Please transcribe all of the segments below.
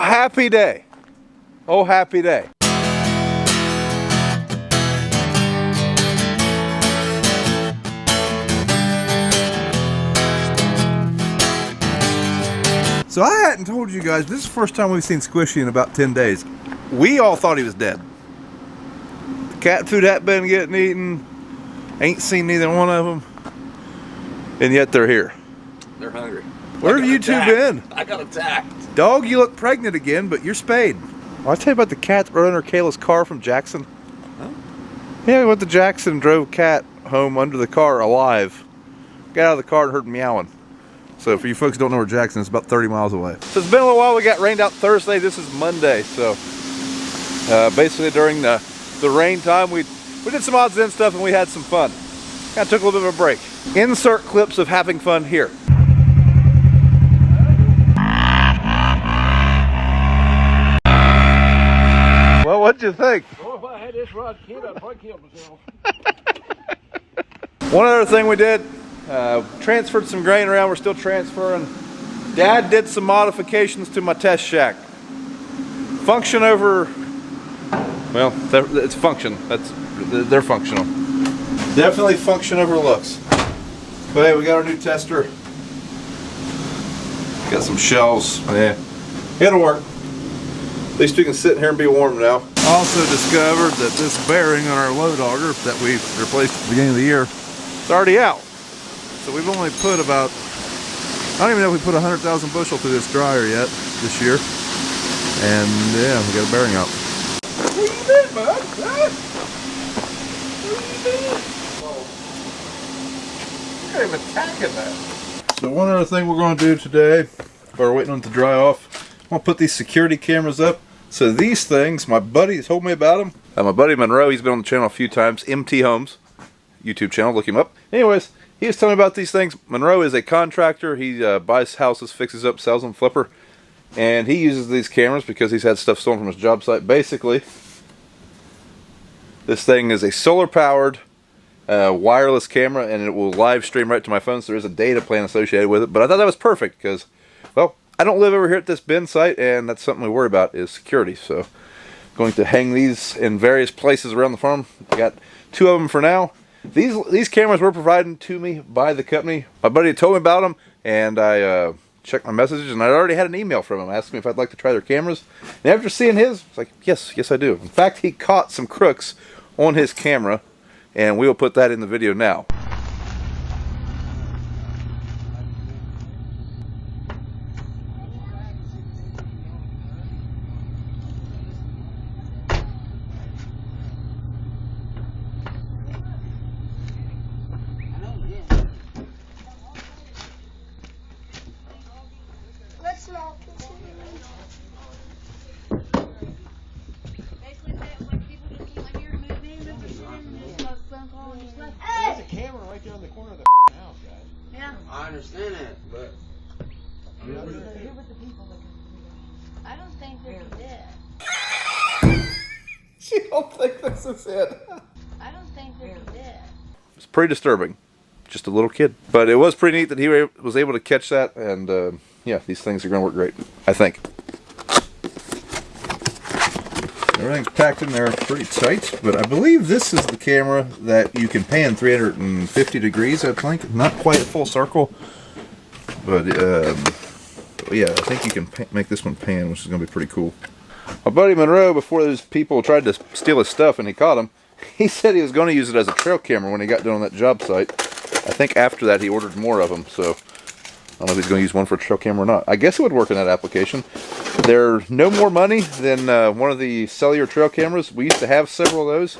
happy day. Oh, happy day. So I hadn't told you guys, this is the first time we've seen Squishy in about 10 days. We all thought he was dead. The cat food hadn't been getting eaten. Ain't seen neither one of them. And yet they're here. They're hungry. Where have you two been? I got attacked. Dog, you look pregnant again, but you're spayed. I'll tell you about the cat that rode under Kayla's car from Jackson. Huh? Yeah, we went to Jackson and drove Cat home under the car alive. Got out of the car and heard meowing. So for you folks who don't know where Jackson is, it's about 30 miles away. So it's been a little while. We got rained out Thursday. This is Monday. So basically during the rain time, we did some odds and stuff and we had some fun. Kind of took a little bit of a break. Insert clips of having fun here. Well, what'd you think? Oh, if I had this rod kid, I'd probably kill myself. One other thing we did, transferred some grain around. We're still transferring. Dad did some modifications to my test shack. Function over, well, it's function. They're functional. Definitely function over looks. But hey, we got our new tester. Got some shelves. Yeah, it'll work. At least we can sit here and be warm now. Also discovered that this bearing on our load auger that we replaced at the beginning of the year, it's already out. So we've only put about, I don't even know if we put 100,000 bushel through this dryer yet this year. And yeah, we got a bearing out. Where you been, bud? Huh? Where you been? You're not even attacking that. So one other thing we're going to do today, while we're waiting on it to dry off, I'm going to put these security cameras up. So these things, my buddy told me about them. My buddy Monroe, he's been on the channel a few times. MT Homes, YouTube channel, look him up. Anyways, he was telling me about these things. Monroe is a contractor. He buys houses, fixes up, sells them, flipper. And he uses these cameras because he's had stuff stolen from his job site. Basically, this thing is a solar-powered wireless camera, and it will live stream right to my phone, so there is a data plan associated with it. But I thought that was perfect because, well, I don't live over here at this bin site, and that's something we worry about is security. So I'm going to hang these in various places around the farm. I got 2 of them for now. These cameras were provided to me by the company. My buddy told me about them, and I checked my messages, and I already had an email from him asking me if I'd like to try their cameras. And after seeing his, it's like, yes I do. In fact, he caught some crooks on his camera, and we will put that in the video now. There's a camera right there on the corner of the house, guys. Yeah. I understand that, but I don't think this is it. She don't think this is it. I don't think this is it. It's pretty disturbing. Just a little kid. But it was pretty neat that he was able to catch that, and yeah, these things are going to work great, I think. Everything's packed in there pretty tight, but I believe this is the camera that you can pan 350 degrees, I think. Not quite a full circle, but yeah, I think you can make this one pan, which is going to be pretty cool. My buddy Monroe, before those people tried to steal his stuff and he caught them, he said he was going to use it as a trail camera when he got done on that job site. I think after that he ordered more of them, so I don't know if he's going to use one for a trail camera or not. I guess it would work in that application. They're no more money than one of the cellular trail cameras. We used to have several of those.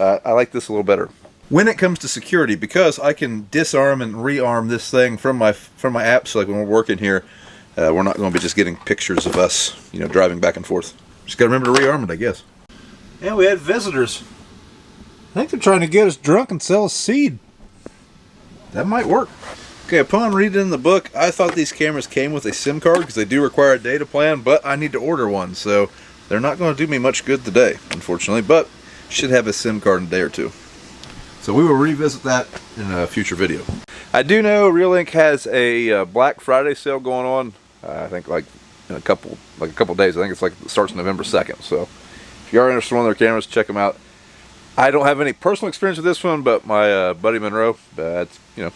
I like this a little better. When it comes to security, because I can disarm and rearm this thing from my app, so like when we're working here, we're not going to be just getting pictures of us, you know, driving back and forth. Just got to remember to rearm it, I guess. And we had visitors. I think they're trying to get us drunk and sell us seed. That might work. Okay, upon reading in the book, I thought these cameras came with a SIM card because they do require a data plan, but I need to order one, so they're not going to do me much good today, unfortunately, but should have a SIM card in a day or two. So we will revisit that in a future video. I do know Real Ink has a Black Friday sale going on. I think like in a couple days. I think it's like it starts November 2nd. So if you are interested in one of their cameras, check them out. I don't have any personal experience with this one, but my buddy Monroe, you know,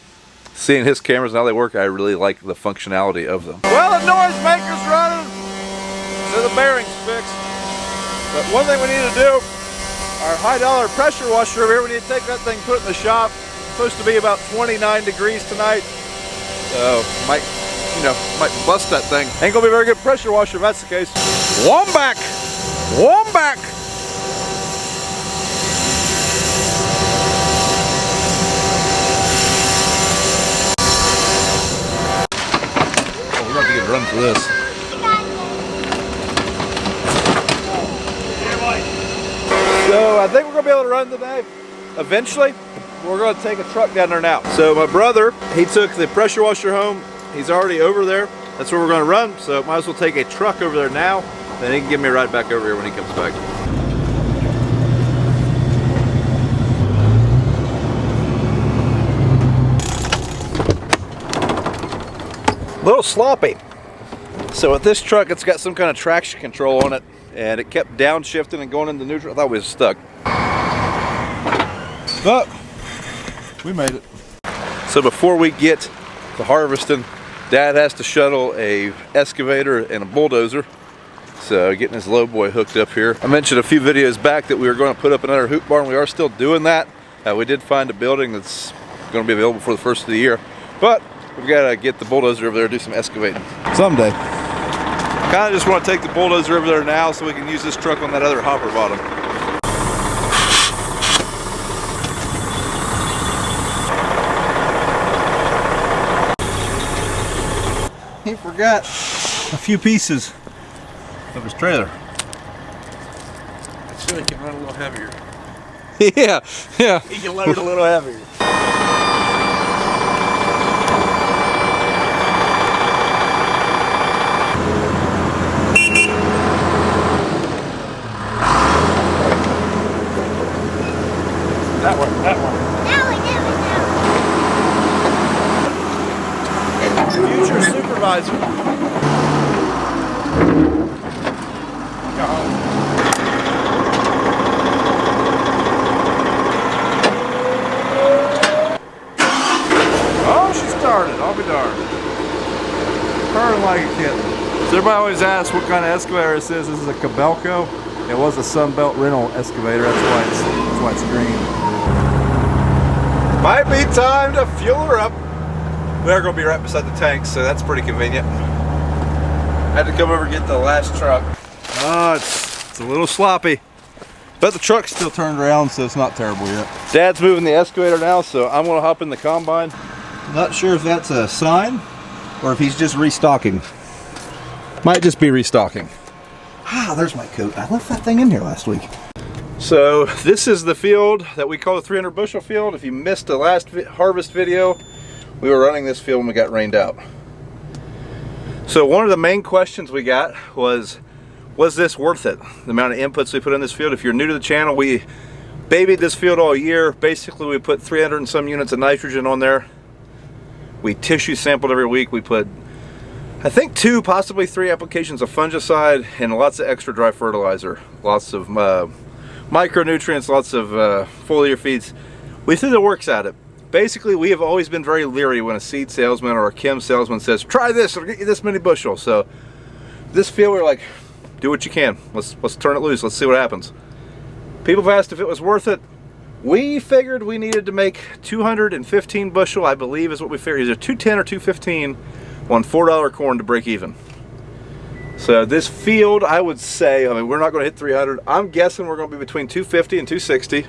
seeing his cameras and how they work, I really like the functionality of them. Well, the noisemaker's running, so the bearing's fixed. But one thing we need to do, our high-dollar pressure washer over here, we need to take that thing, put it in the shop. It's supposed to be about 29 degrees tonight. So might bust that thing. Ain't gonna be a very good pressure washer if that's the case. Womback! Womback! Oh, we're about to get a run for this. So I think we're gonna be able to run today. Eventually, we're gonna take a truck down there now. So my brother, he took the pressure washer home. He's already over there. That's where we're gonna run. So might as well take a truck over there now. Then he can give me a ride back over here when he comes back. A little sloppy. So with this truck, it's got some kind of traction control on it, and it kept downshifting and going into neutral. I thought we was stuck. But we made it. So before we get to harvesting, Dad has to shuttle a excavator and a bulldozer. So getting his low boy hooked up here. I mentioned a few videos back that we were going to put up another hoop barn. We are still doing that. We did find a building that's going to be available for the first of the year. But we've got to get the bulldozer over there to do some excavating. Someday. Kind of just want to take the bulldozer over there now so we can use this truck on that other hopper bottom. He forgot a few pieces of his trailer. It's so he can run a little heavier. Yeah. He can load a little heavier. That one. Future supervisor. Oh, she started. I'll be darned. Purring like a kitten. So everybody always asks what kind of excavator this is. This is a Cabelco. It was a Sunbelt rental excavator. That's why it's green. Might be time to fuel her up. We're going to be right beside the tank, so that's pretty convenient. Had to come over and get the last truck. It's a little sloppy, but the truck's still turned around, so it's not terrible yet. Dad's moving the excavator now, so I'm going to hop in the combine. Not sure if that's a sign or if he's just restocking. Might just be restocking. Ah, there's my coat. I left that thing in here last week. So this is the field that we call the 300 bushel field. If you missed the last harvest video, we were running this field when we got rained out. So one of the main questions we got was this worth it? The amount of inputs we put in this field. If you're new to the channel, we babied this field all year. Basically, we put 300 and some units of nitrogen on there. We tissue sampled every week. We put, I think, 2, possibly 3 applications of fungicide and lots of extra dry fertilizer. Lots of micronutrients, lots of foliar feeds. We threw the works at it. Basically, we have always been very leery when a seed salesman or a chem salesman says, try this, it'll get you this many bushels. So this field, we're like, do what you can. Let's turn it loose. Let's see what happens. People have asked if it was worth it. We figured we needed to make 215 bushel, I believe is what we figured. Either 210 or 215 on $4 corn to break even. So this field, I would say, I mean, we're not going to hit 300. I'm guessing we're going to be between 250 and 260.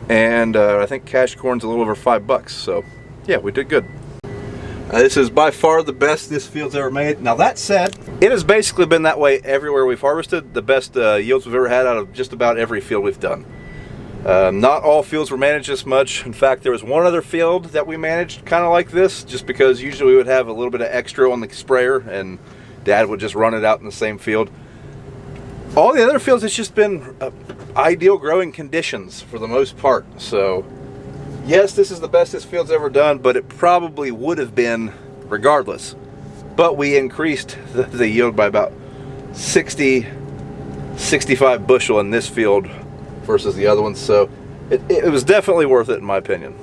And I think cash corn's a little over $5. So yeah, we did good. This is by far the best this field's ever made. Now that said, it has basically been that way everywhere we've harvested. The best yields we've ever had out of just about every field we've done. Not all fields were managed this much. In fact, there was one other field that we managed kind of like this, just because usually we would have a little bit of extra on the sprayer and Dad would just run it out in the same field. All the other fields, it's just been ideal growing conditions for the most part. So yes, this is the best this field's ever done, but it probably would have been regardless. but we increased the yield by about 65 bushel in this field versus the other ones. So it was definitely worth it in my opinion.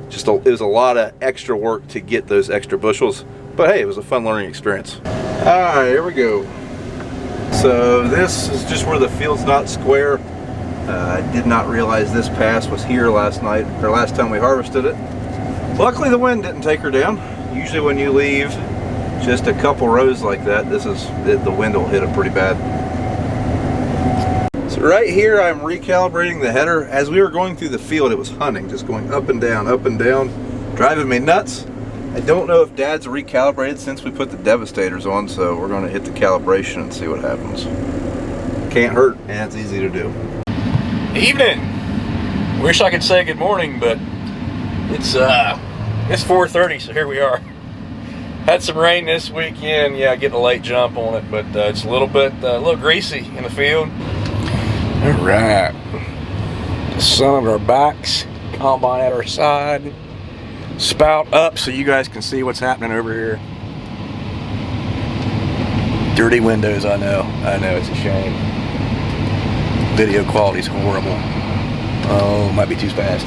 It was a lot of extra work to get those extra bushels, but hey, it was a fun learning experience. All right, here we go. So this is just where the field's not square. I did not realize this pass was here last night, or last time we harvested it. Luckily the wind didn't take her down. Usually when you leave just a couple rows like that, the wind will hit it pretty bad. So right here I'm recalibrating the header. As we were going through the field, it was hunting, just going up and down, driving me nuts. I don't know if Dad's recalibrated since we put the Devastators on, so we're going to hit the calibration and see what happens. Can't hurt, and it's easy to do. Evening. Wish I could say good morning, but it's 4:30, so here we are. Had some rain this weekend. Yeah, getting a late jump on it, but it's a little greasy in the field. All right, the sun on our backs, combine at our side, spout up so you guys can see what's happening over here. Dirty windows, I know it's a shame. Video quality's horrible. Oh, might be too fast.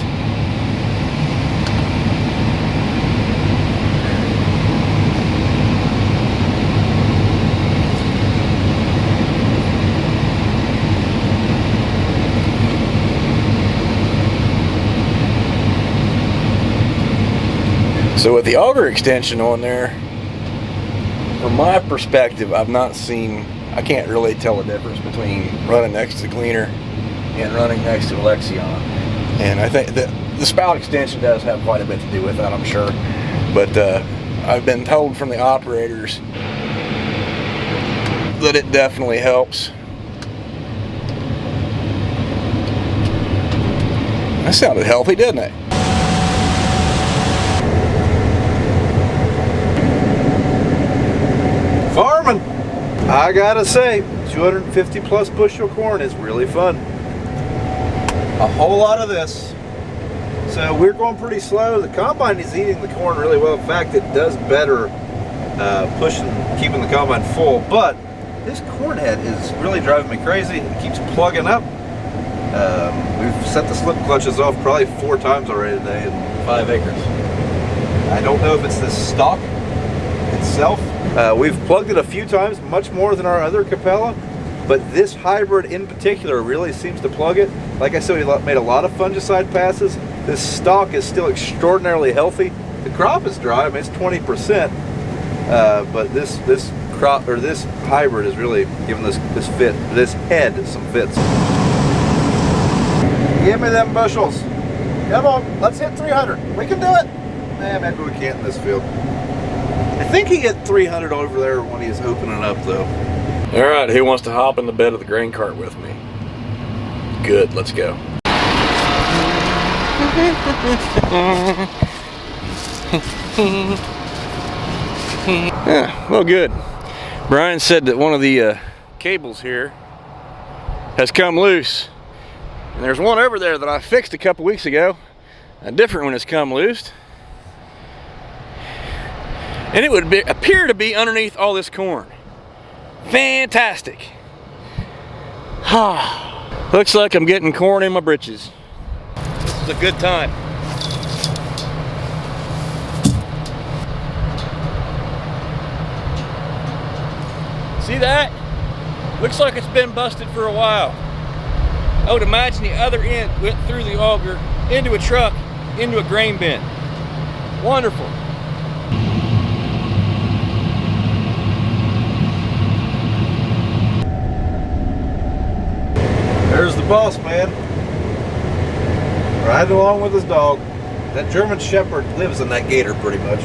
So with the auger extension on there, from my perspective, I can't really tell the difference between running next to the cleaner and running next to Alexion. And I think that the spout extension does have quite a bit to do with that, I'm sure. But I've been told from the operators that it definitely helps. That sounded healthy, didn't it? Farming, I gotta say, 250 plus bushel corn is really fun. A whole lot of this. So we're going pretty slow. The combine is eating the corn really well. In fact, it does better keeping the combine full. But this corn head is really driving me crazy. It keeps plugging up. We've set the slip clutches off probably 4 times already today in 5 acres. I don't know if it's the stalk itself. We've plugged it a few times, much more than our other Capella, but this hybrid in particular really seems to plug it. Like I said, we made a lot of fungicide passes. This stalk is still extraordinarily healthy. The crop is dry, I mean it's 20%, but this hybrid is really giving this head some fits. Give me them bushels. Come on, let's hit 300. We can do it. Maybe we can't in this field. I think he hit 300 over there when he's opening up though. All right, who wants to hop in the bed of the grain cart with me? Good, let's go. Yeah, well, good. Brian said that one of the cables here has come loose. And there's one over there that I fixed a couple weeks ago. A different one has come loose. And it would appear to be underneath all this corn. Fantastic. Looks like I'm getting corn in my britches. This is a good time. See that? Looks like it's been busted for a while. I would imagine the other end went through the auger, into a truck, into a grain bin. Wonderful. There's the boss man, riding along with his dog. That German Shepherd lives in that gator pretty much.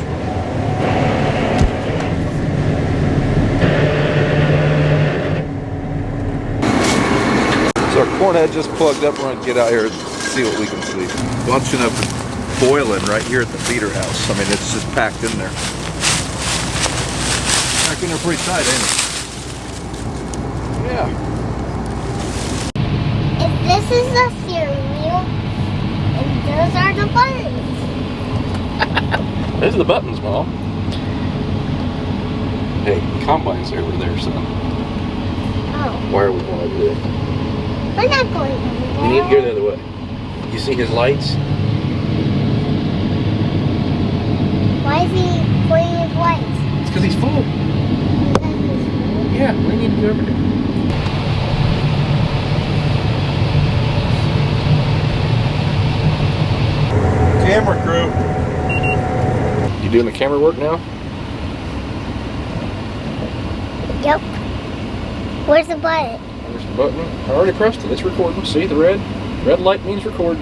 So our corn head just plugged up. We're going to get out here and see what we can see. Bunching up and boiling right here at the feeder house. I mean, it's just packed in there. Packed in there pretty tight, ain't it? Yeah. This is the steering wheel, and those are the buttons. Those are the buttons, Mom. Hey, combine's over there, son. Oh, Why are we going over there? we're not going over there. We need to go the other way. You see his lights? Why is he pointing his lights? It's because he's full. Yeah, we need to go over there. Camera crew. You doing the camera work now? Yep. Where's the button? There's the button. I already pressed it. It's recording. See the red? Red light means record.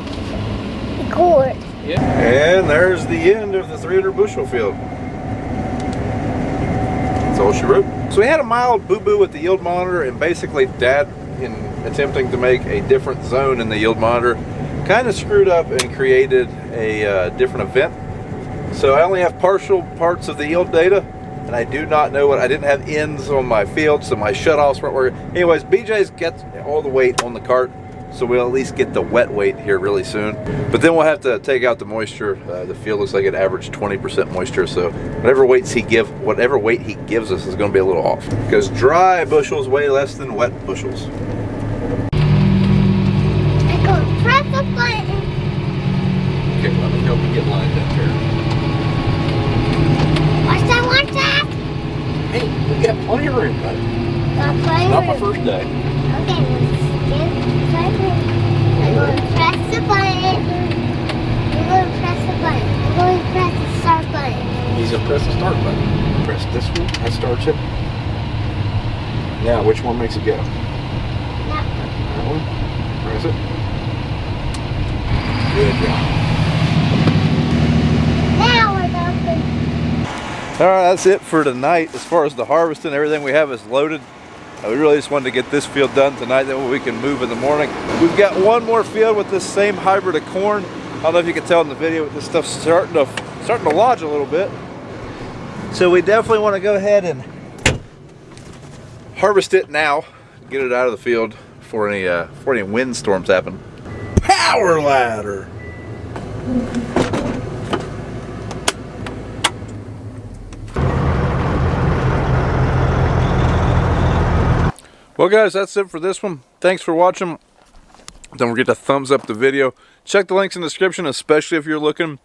Record. Yeah. And there's the end of the 300 bushel field. That's all she wrote. So we had a mild boo-boo with the yield monitor, and basically Dad, in attempting to make a different zone in the yield monitor, kind of screwed up and created a different event. So I only have partial parts of the yield data, and I do not know I didn't have ends on my field, so my shutoffs weren't working. Anyways, BJ's gets all the weight on the cart, so we'll at least get the wet weight here really soon. But then we'll have to take out the moisture. The field looks like it averaged 20% moisture, so whatever weight he gives us is going to be a little off. Because dry bushels weigh less than wet bushels. I'm going to press the button. Okay, let me help you get lined up here. Watch that, watch that. Hey, we got plenty of room, bud. Got plenty Not my of first day. Okay, let's get started. I'm going to press the button. I'm going to press the button. I'm going to press the start button. He's gonna press the start button. Press this one, that starts it. Now, which one makes it go? That That one. Press it. Good job. Now we're done. All right, that's it for tonight. As far as the harvesting, everything we have is loaded. We really just wanted to get this field done tonight, then we can move in the morning. We've got one more field with this same hybrid of corn. I don't know if you can tell in the video, but this stuff's starting to lodge a little bit. So we definitely want to go ahead and harvest it now, get it out of the field before any windstorms happen. Power ladder. Well guys, that's it for this one. Thanks for watching. Don't forget to thumbs up the video. Check the links in the description, especially if you're looking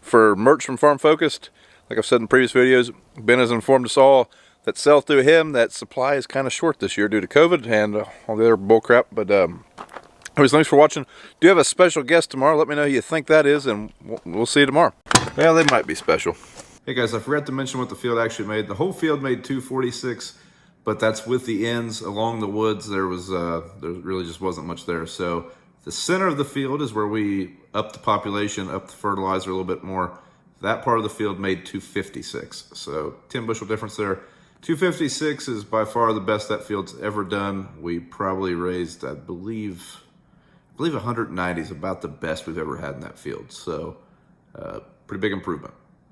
for merch from Farm Focused. Like I've said in previous videos, Ben has informed us all that sell through him that supply is kind of short this year due to COVID and all the other bull crap. But anyways, thanks for watching. Do you have a special guest tomorrow? Let me know who you think that is, and we'll see you tomorrow. Well, they might be special. Hey guys, I forgot to mention what the field actually made. The whole field made 246. But that's with the ends along the woods. There really just wasn't much there. So the center of the field is where we upped the population, upped the fertilizer a little bit more. That part of the field made 256. So 10 bushel difference there. 256 is by far the best that field's ever done. We probably raised, I believe 190 is about the best we've ever had in that field. So pretty big improvement.